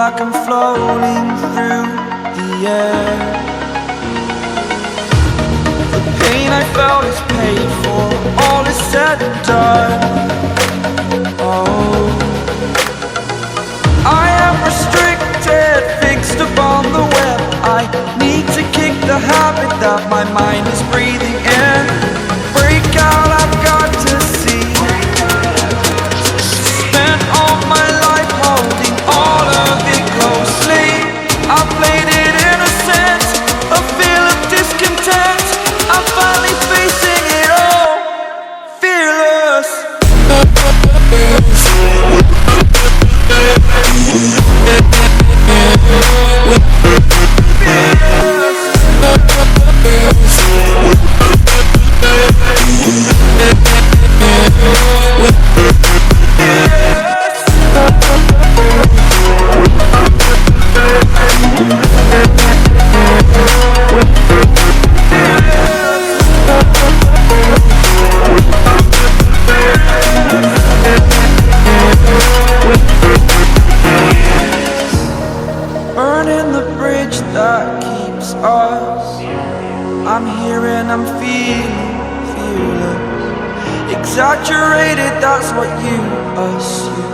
like I'm floating through the air. The pain I felt is paid for, all is said and done. Oh, I am restricted, fixed upon the web. I need to kick the habit that my mind is breathing in. Break out, I've got to see. Spent all my life holding all of it closely. I played it innocent, a feel of discontent. I'm finally facing it all, fearless. Burning the bridge that keeps us. I'm here and I'm feeling fearless. Exaggerated, that's what you assume.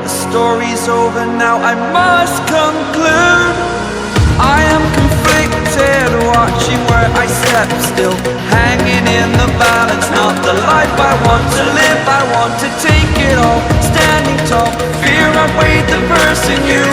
The story's over now, I must conclude. I am conflicted, watching where I step still, hanging in the balance. Not the life I want to live, I want to take it all. Standing tall, fear I weighed the person you